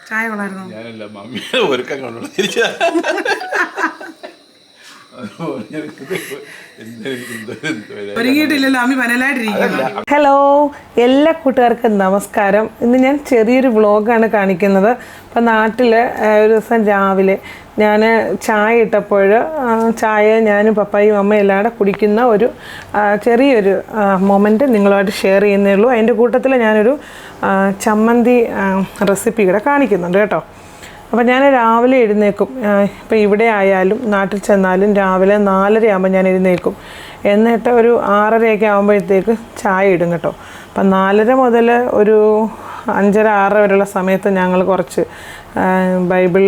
ചായ കൊള്ളായിരുന്നോ? ഞാനല്ല മമ്മിയുടെ ഒരുക്കം കൊണ്ടുള്ള തിരിച്ച ഒരുങ്ങിയിട്ടില്ലല്ലോ, അമ്മി പനലായിട്ടിരിക്കുന്നു. ഹലോ, എല്ലാ കൂട്ടുകാർക്കും നമസ്കാരം. ഇന്ന് ഞാൻ ചെറിയൊരു വ്ളോഗാണ് കാണിക്കുന്നത്. അപ്പം നാട്ടിൽ ഒരു ദിവസം രാവിലെ ഞാൻ ചായ ഇട്ടപ്പോൾ ചായ ഞാനും പപ്പായും അമ്മയും എല്ലാം കൂടെ കുടിക്കുന്ന ഒരു ചെറിയൊരു മൊമെൻറ്റ് നിങ്ങളുമായിട്ട് ഷെയർ ചെയ്യുന്നേ ഉള്ളൂ. അതിൻ്റെ കൂട്ടത്തിൽ ഞാനൊരു ചമ്മന്തി റെസിപ്പി കൂടെ കാണിക്കുന്നുണ്ട് കേട്ടോ. അപ്പോൾ ഞാൻ രാവിലെ എഴുന്നേൽക്കും. ഇപ്പോൾ ഇവിടെ ആയാലും നാട്ടിൽ ചെന്നാലും രാവിലെ 4:30 ആകുമ്പോൾ ഞാൻ എഴുന്നേൽക്കും. എന്നിട്ട് ഒരു 6:30 ആകുമ്പോഴത്തേക്ക് ചായ ഇടും കേട്ടോ. അപ്പം 4:30 മുതൽ ഒരു 5:30, 6 വരെയുള്ള സമയത്ത് ഞങ്ങൾ കുറച്ച് ബൈബിൾ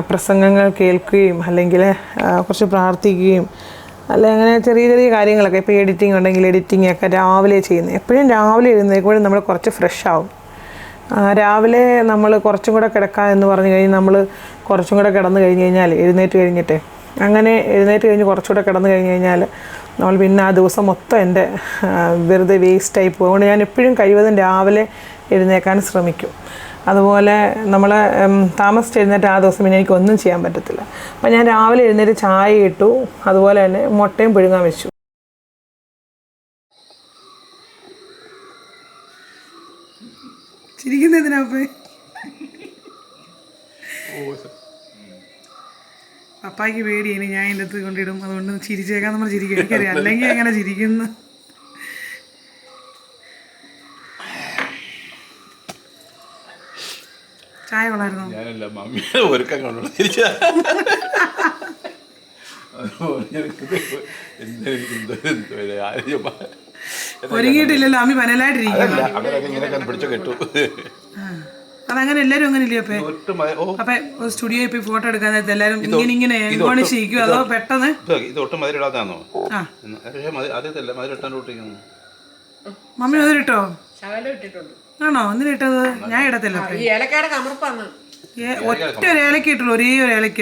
പ്രസംഗങ്ങൾ കേൾക്കുകയും അല്ലെങ്കിൽ കുറച്ച് പ്രാർത്ഥിക്കുകയും അല്ലെങ്കിൽ അങ്ങനെ ചെറിയ ചെറിയ കാര്യങ്ങളൊക്കെ, ഇപ്പോൾ എഡിറ്റിംഗ് ഉണ്ടെങ്കിൽ എഡിറ്റിങ്ങൊക്കെ രാവിലെ ചെയ്യുന്നത്. എപ്പോഴും രാവിലെ എഴുന്നേൽക്കുമ്പോഴും നമ്മൾ കുറച്ച് ഫ്രഷ് ആവും. രാവിലെ നമ്മൾ കുറച്ചും കൂടെ കിടക്കാം എന്ന് പറഞ്ഞു കഴിഞ്ഞാൽ നമ്മൾ കുറച്ചും കൂടെ കിടന്നു കഴിഞ്ഞ് കഴിഞ്ഞാൽ എഴുന്നേറ്റ് കഴിഞ്ഞ് കുറച്ചുകൂടെ കിടന്നു കഴിഞ്ഞ് കഴിഞ്ഞാൽ നമ്മൾ പിന്നെ ആ ദിവസം മൊത്തം എൻ്റെ വെറുതെ വേസ്റ്റായി പോകും. അതുകൊണ്ട് ഞാൻ എപ്പോഴും കഴിവതും രാവിലെ എഴുന്നേക്കാൻ ശ്രമിക്കും. അതുപോലെ നമ്മൾ താമസിച്ച് എഴുന്നേറ്റ് ആ ദിവസം പിന്നെ എനിക്കൊന്നും ചെയ്യാൻ പറ്റത്തില്ല. അപ്പം ഞാൻ രാവിലെ എഴുന്നേറ്റ് ചായ ഇട്ടു, അതുപോലെ തന്നെ മുട്ടയും പുഴുങ്ങാൻ വെച്ചു. ചിരിക്കുന്നതിനപ്പേ പപ്പായ്ക്ക് പേടിയാണ് ഞാൻ എൻ്റെ അടുത്ത് കൊണ്ടിടും, അതുകൊണ്ട് ചിരിച്ചേക്കാൻ നമ്മൾ ചിരിക്കും. എനിക്കറിയാം അല്ലെങ്കിൽ അങ്ങനെ ചിരിക്കുന്നു. ചായ കൊള്ളായിരുന്നോ? ഞാനല്ല മമ്മിയുടെ ഒരുക്കം കൊണ്ടുള്ള തിരിച്ച ഒരുങ്ങിയിട്ടില്ലല്ലോ, അമ്മി പനലായിട്ടിരിക്കുന്നു. പിടിച്ചു കിട്ടു. അതങ്ങനെ എല്ലാവരും അങ്ങനെ ഇല്ലയോ? അപ്പൊ സ്റ്റുഡിയോയിൽ പോയി ഫോട്ടോ എടുക്കാൻ നേരത്തെ എല്ലാവരും ഇങ്ങനെ ചെയ്യിക്കും, അതോ പെട്ടെന്ന് ഇത് ഒട്ടും മധുരിടാത്താണോ? മധുരിട്ടാൻ കൂട്ടിക്കുന്നു. മമ്മി മധുരിട്ടോ? ആണോ? എന്തിനാ ഇട്ടത്? ഞാൻ ഇടത്തില്ല. ഒറ്റ ഒരു ഏലക്ക ഇട്ടുള്ളൂ, ഒരേ ഒരു ഏലക്ക.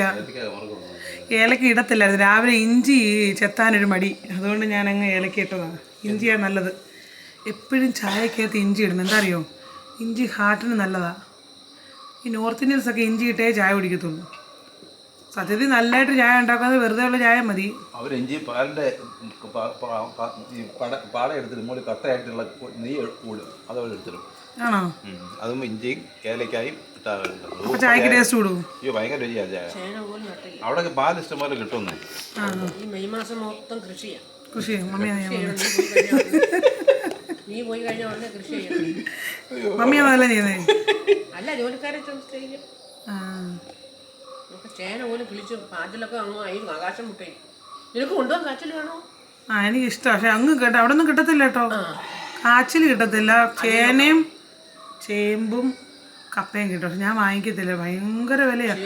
ഏലക്ക ഇടത്തില്ലായിരുന്നു. രാവിലെ ഇഞ്ചി ചെത്താനൊരു മടി, അതുകൊണ്ട് ഞാൻ അങ്ങ് ഏലക്ക ഇട്ടതാണ്. ഇഞ്ചിയാണ് നല്ലത്. എപ്പോഴും ചായക്കകത്ത് ഇഞ്ചി ഇടണം. എന്താ അറിയോ? ഇഞ്ചി ഹാർട്ടിന് നല്ലതാണ്. ഈ നോർത്ത് ഇന്ത്യൻസൊക്കെ ഇഞ്ചി ഇട്ടേ ചായ കുടിക്കത്തുള്ളൂ. സത്യത്തിൽ നല്ലതായിട്ട് ചായ ഉണ്ടാക്കുന്നത് വെറുതെ ഉള്ള ചായ മതി. അവർ ഇഞ്ചി പാലിൻ്റെ പാട എടുത്തിട്ട് മുകളിൽ കട്ടയായിട്ടുള്ള നെയ്യ് കൂടും, അതവിടെ എടുത്തിടും. ആണോ? അതും ഇഞ്ചിയും ഏലക്കായും ഇട്ടാകും. ചായക്ക് ടേസ്റ്റ് കൂടും. അയ്യോ, ഭയങ്കര രുചിയാണ് ചായ. അവിടെ പാൽ ഇഷ്ടം പോലെ കിട്ടുന്നു. ഈ മെയ് മാസം മൊത്തം കൃഷിയാണ്. കൃഷി മമ്മിയാണല്ല ചെയ്യുന്നേ? അല്ല, ജോലിക്കാരെ ചേന പോലും കിളിച്ചു പാച്ചിലൊക്കെ അങ്ങ് ആയി ആകാശം മുട്ടേ. നിനക്ക് കൊണ്ടുപോകാൻ കാച്ചിൽ വേണോ? എനിക്ക് ഇഷ്ടം. പക്ഷെ അങ്ങ് കേട്ടോ, അവിടെ ഒന്നും കിട്ടത്തില്ല കേട്ടോ. കാച്ചിൽ കിട്ടത്തില്ല. ചേനയും ചേമ്പും കപ്പയും കിട്ടും. പക്ഷെ ഞാൻ വാങ്ങിക്കത്തില്ല, ഭയങ്കര വിലയാണ്.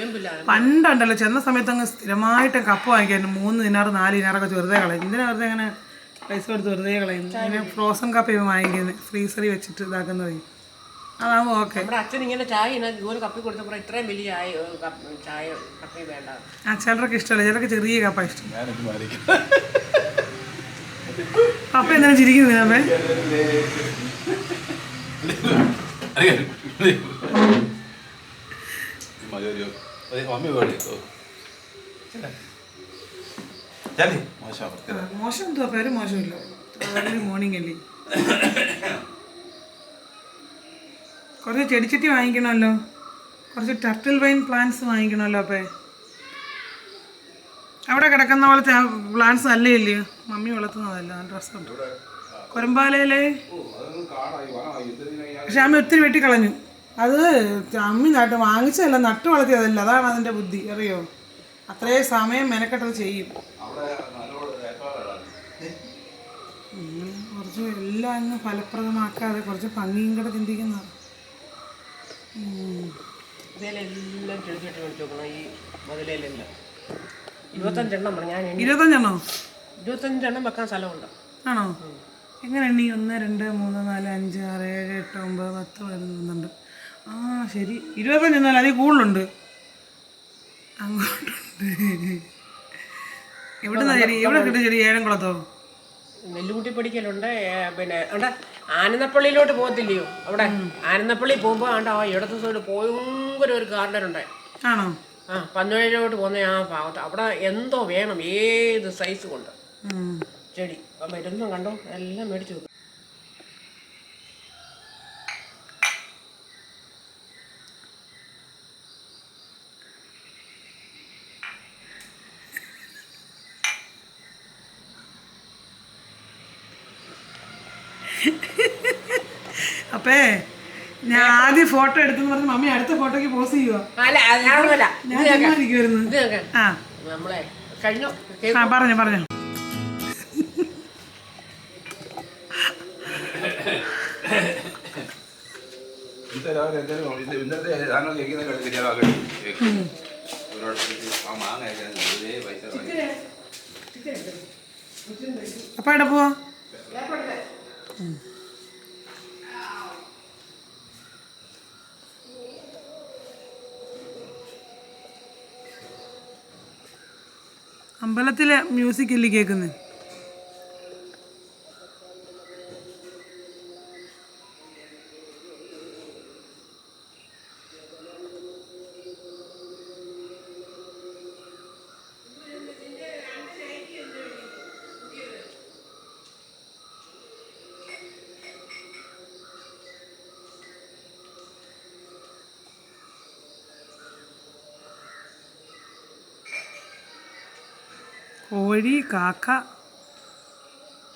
പണ്ടുണ്ടല്ലോ ചെന്ന സമയത്ത് അങ്ങ് സ്ഥിരമായിട്ട് കപ്പ വാങ്ങിക്കായിരുന്നു. 3 ദിനാറ് 4 ദിനാറൊക്കെ വെറുതെ കളയും. എന്തിനാ വെറുതെ അങ്ങനെ പൈസ കൊടുത്ത് വെറുതെ കളയുന്നു? അങ്ങനെ ഫ്രോസൺ കപ്പയും വാങ്ങിക്കുന്നത്, ഫ്രീസറിൽ വെച്ചിട്ട് ഇതാക്കുന്നത്. അതാകുമ്പോൾ ഓക്കെ. നമ്മുടെ അച്ഛൻ ഇങ്ങനെ ചായ ഇതുപോലെ കപ്പി കൊടുത്തപ്പോൾ ഇത്രയും വലിയ ചായ കപ്പി വേണ്ട. ചിലർക്ക് ഇഷ്ടമല്ല, ചിലർക്ക് ചെറിയ കപ്പ ഇഷ്ടം. കപ്പ എന്താണ് ചിരിക്കുന്നത്? അപ്പേ മോശം എന്തോ പേര് മോശമില്ല. മോർണിംഗ് അല്ലേ? കുറച്ച് ചെടിച്ചട്ടി വാങ്ങിക്കണമല്ലോ, കുറച്ച് ടർട്ടിൽ വൈൻ പ്ലാന്റ്സ് വാങ്ങിക്കണമല്ലോ. അപ്പേ അവിടെ കിടക്കുന്ന പോലത്തെ പ്ലാന്റ്സ് അല്ലേ ഇല്ലയോ? മമ്മി വളർത്തുന്നതല്ല, നല്ല രസമുണ്ട്. കൊരമ്പാലയിലെ പക്ഷെ അമ്മ ഒത്തിരി വെട്ടിക്കളഞ്ഞു. അത് അമ്മി വാങ്ങിച്ചതല്ല, നട്ടു വളർത്തിയതല്ല. അതാണ് അതിൻ്റെ ബുദ്ധി, അറിയോ? അത്രയും സമയം മെനക്കെട്ടത് ചെയ്യും. കുറച്ച് എല്ലാം അങ്ങ് ഫലപ്രദമാക്കാതെ കുറച്ച് ഭംഗിയും കൂടെ ചിന്തിക്കുന്നതാണ്. ഇതിലെല്ലാം ചെടിച്ചട്ടി വെച്ച് നോക്കണം. ഈ മതിലെല്ലാം 25 ഞാൻ 25 വെക്കാൻ സ്ഥലമുണ്ട്. ആണോ? എങ്ങനെ എണ്ണി? 1 2 3 4 5 6 7 8 9 10 11 ആ ശരി, 25 എന്നാൽ അതിൽ കൂടുതലുണ്ട്. അങ്ങോട്ടുണ്ട്. എവിടെ ചെടി? എവിടെ കിട്ടും ചെടി? ഏഴംകുളത്തോ? നെല്ലുകുട്ടി പഠിക്കലുണ്ട്. പിന്നെ ആനന്ദപ്പള്ളിയിലോട്ട് പോകത്തില്ലയോ അവിടെ? ആനന്ദപ്പള്ളി പോകുമ്പോൾ ആണ്ട് ആ ഇടത്ത് സൈഡ് ഭയങ്കര ഒരു ഗാർഡൻ ഉണ്ട്. ആണോ? ആ പന്നുവഴിയിലോട്ട് പോകുന്ന ആ ഭാഗത്ത് അവിടെ എന്തോ വേണം, ഏത് സൈസ് കൊണ്ട് ചെടി. അപ്പം മരുന്നും കണ്ടോ എല്ലാം മേടിച്ചു വെക്കും. അപ്പേ ഞാൻ ആദ്യം ഫോട്ടോ എടുത്തെന്ന് പറഞ്ഞ് മമ്മി അടുത്ത ഫോട്ടോക്ക് പോസ് ചെയ്യുവോ? അല്ല അതൊന്നുമല്ല, ആ നമ്മളെ കഴിഞ്ഞു. പറഞ്ഞു ഇന്നത്തെ സാധനം കേൾക്കുന്ന മാങ്ങ അപ്പൊ എവിടെ പോവാ? അമ്പലത്തിലെ മ്യൂസിക് അല്ലേ കേൾക്കുന്നത്? കോഴി, കാക്ക,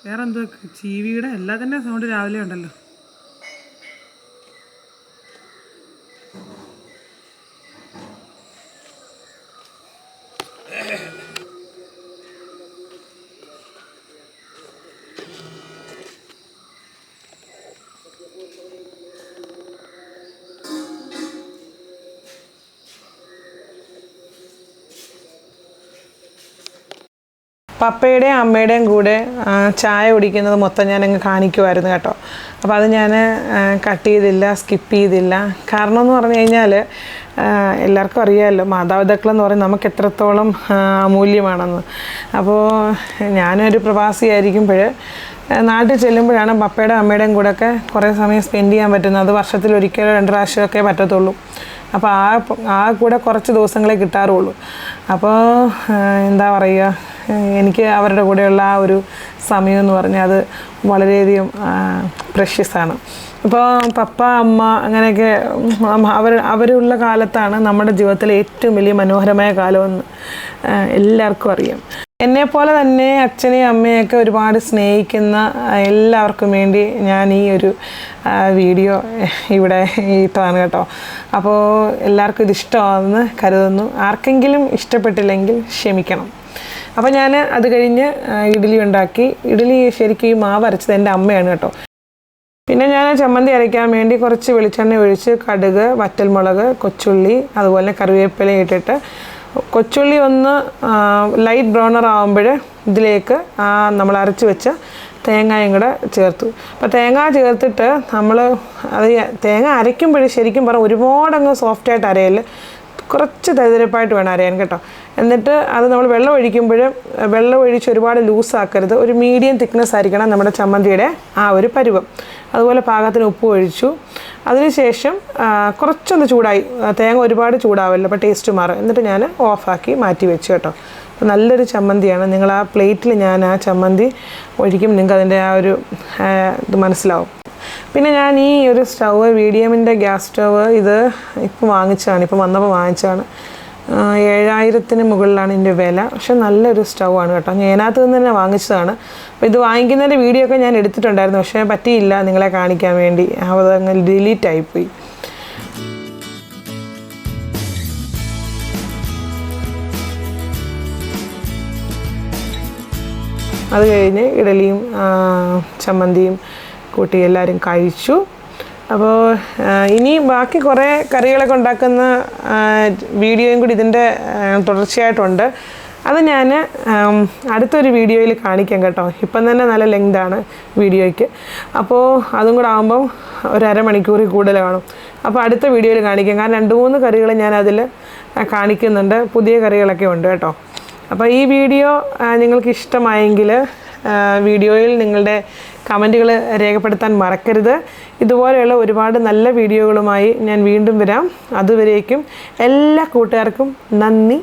വേറെന്തോ ചീവിയുടെ എല്ലാത്തിൻ്റെ സൗണ്ട് രാവിലെ ഉണ്ടല്ലോ. പപ്പയുടെയും അമ്മയുടെയും കൂടെ ചായ കുടിക്കുന്നത് മൊത്തം ഞാനങ്ങ് കാണിക്കുമായിരുന്നു കേട്ടോ. അപ്പോൾ അത് ഞാൻ കട്ട് ചെയ്തില്ല, സ്കിപ്പ് ചെയ്തില്ല. കാരണം എന്ന് പറഞ്ഞു കഴിഞ്ഞാൽ എല്ലാവർക്കും അറിയാമല്ലോ മാതാപിതാക്കളെന്ന് പറയുന്നത് നമുക്ക് എത്രത്തോളം അമൂല്യമാണെന്ന്. അപ്പോൾ ഞാനൊരു പ്രവാസിയായിരിക്കുമ്പോൾ നാട്ടിൽ ചെല്ലുമ്പോഴാണ് പപ്പയുടെ അമ്മയുടെയും കൂടെയൊക്കെ കുറേ സമയം സ്പെൻഡ് ചെയ്യാൻ പറ്റുന്നത്. അത് വർഷത്തിലൊരിക്കലോ 2 പ്രാവശ്യമൊക്കെ പറ്റത്തുള്ളൂ. അപ്പോൾ ആ കൂടെ കുറച്ച് ദിവസങ്ങളെ കിട്ടാറുള്ളൂ. അപ്പോൾ എന്താ പറയുക, എനിക്ക് അവരുടെ കൂടെയുള്ള ആ ഒരു സമയം എന്ന് പറഞ്ഞാൽ അത് വളരെയധികം പ്രഷ്യസാണ്. ഇപ്പോൾ പപ്പ അമ്മ അങ്ങനെയൊക്കെ അവരുള്ള കാലത്താണ് നമ്മുടെ ജീവിതത്തിലെ ഏറ്റവും വലിയ മനോഹരമായ കാലമെന്ന് എല്ലാവർക്കും അറിയാം. എന്നെപ്പോലെ തന്നെ അച്ഛനെയും അമ്മയൊക്കെ ഒരുപാട് സ്നേഹിക്കുന്ന എല്ലാവർക്കും വേണ്ടി ഞാൻ ഈ ഒരു വീഡിയോ ഇവിടെ ഇട്ടതാണ് കേട്ടോ. അപ്പോൾ എല്ലാവർക്കും ഇത് ഇഷ്ടമാണെന്ന് കരുതുന്നു. ആർക്കെങ്കിലും ഇഷ്ടപ്പെട്ടില്ലെങ്കിൽ ക്ഷമിക്കണം. അപ്പോൾ ഞാൻ അത് കഴിഞ്ഞ് ഇഡ്ഡലി ഉണ്ടാക്കി. ഇഡ്ഡലി ശരിക്കും ഈ മാവ് അരച്ചത് എൻ്റെ അമ്മയാണ് കേട്ടോ. പിന്നെ ഞാൻ ചമ്മന്തി അരയ്ക്കാൻ വേണ്ടി കുറച്ച് വെളിച്ചെണ്ണ ഒഴിച്ച് കടുക്, വറ്റൽമുളക്, കൊച്ചുള്ളി, അതുപോലെ കറിവേപ്പില ഇട്ടിട്ട് കൊച്ചുള്ളി ഒന്ന് ലൈറ്റ് ബ്രൗണർ ആകുമ്പോൾ ഇതിലേക്ക് നമ്മൾ അരച്ച് വെച്ച തേങ്ങയും കൂടെ ചേർത്തു. അപ്പോൾ തേങ്ങ ചേർത്തിട്ട് നമ്മൾ അത് തേങ്ങ അരയ്ക്കുമ്പോൾ ശരിക്കും പറഞ്ഞാൽ ഒരുപാടങ്ങ് സോഫ്റ്റായിട്ട് അരയല്ല, കുറച്ച് തരിതരിപ്പായിട്ട് വേണം അരയാൻ കേട്ടോ. എന്നിട്ട് അത് നമ്മൾ വെള്ളം ഒഴിച്ച് ഒരുപാട് ലൂസാക്കരുത്. ഒരു മീഡിയം തിക്നെസ് ആയിരിക്കണം നമ്മുടെ ചമ്മന്തിയുടെ ആ ഒരു പരുവം. അതുപോലെ പാകത്തിന് ഉപ്പ് ഒഴിച്ചു. അതിനുശേഷം കുറച്ചൊന്ന് ചൂടായി, തേങ്ങ ഒരുപാട് ചൂടാവില്ല, അപ്പോൾ ടേസ്റ്റ് മാറും. എന്നിട്ട് ഞാൻ ഓഫാക്കി മാറ്റി വെച്ചു കേട്ടോ. അപ്പോൾ നല്ലൊരു ചമ്മന്തിയാണ്. നിങ്ങൾ ആ പ്ലേറ്റിൽ ഞാൻ ആ ചമ്മന്തി ഒഴിക്കും, നിങ്ങൾക്ക് അതിൻ്റെ ആ ഒരു ഇത് മനസ്സിലാവും. പിന്നെ ഞാൻ ഈ ഒരു സ്റ്റൗവ് VDMൻ്റെ ഗ്യാസ് സ്റ്റൗവ് ഇത് ഇപ്പോൾ വന്നപ്പോൾ വാങ്ങിച്ചതാണ്. 7000-ന് മുകളിലാണ് ഇതിൻ്റെ വില. പക്ഷെ നല്ലൊരു സ്റ്റൗവാണ് കേട്ടോ. ഞാൻ അതിനകത്ത് നിന്ന് തന്നെ വാങ്ങിച്ചതാണ്. അപ്പോൾ ഇത് വാങ്ങിക്കുന്നതിൻ്റെ വീഡിയോ ഒക്കെ ഞാൻ എടുത്തിട്ടുണ്ടായിരുന്നു, പക്ഷേ പറ്റിയില്ല നിങ്ങളെ കാണിക്കാൻ വേണ്ടി. അതങ്ങ് ഡിലീറ്റ് ആയിപ്പോയി. അത് കഴിഞ്ഞ് ഇഡലിയും ചമ്മന്തിയും കൂട്ടി എല്ലാവരും കഴിച്ചു. അപ്പോൾ ഇനി ബാക്കി കുറേ കറികളൊക്കെ ഉണ്ടാക്കുന്ന വീഡിയോയും കൂടി ഇതിൻ്റെ തുടർച്ചയായിട്ടുണ്ട്. അത് ഞാൻ അടുത്തൊരു വീഡിയോയിൽ കാണിക്കാം കേട്ടോ. ഇപ്പം തന്നെ നല്ല ലെങ്താണ് വീഡിയോയ്ക്ക്. അപ്പോൾ അതും കൂടെ ആകുമ്പം ഒരു അരമണിക്കൂറിൽ കൂടുതൽ കാണും. അപ്പോൾ അടുത്ത വീഡിയോയിൽ കാണിക്കാം. കാരണം 2-3 കറികൾ ഞാൻ അതിൽ കാണിക്കുന്നുണ്ട്, പുതിയ കറികളൊക്കെ ഉണ്ട് കേട്ടോ. അപ്പോൾ ഈ വീഡിയോ നിങ്ങൾക്ക് ഇഷ്ടമായെങ്കിൽ വീഡിയോയിൽ നിങ്ങളുടെ കമൻറ്റുകൾ രേഖപ്പെടുത്താൻ മറക്കരുത്. ഇതുപോലെയുള്ള ഒരുപാട് നല്ല വീഡിയോകളുമായി ഞാൻ വീണ്ടും വരാം. അതുവരേക്കും എല്ലാ കൂട്ടുകാർക്കും നന്ദി.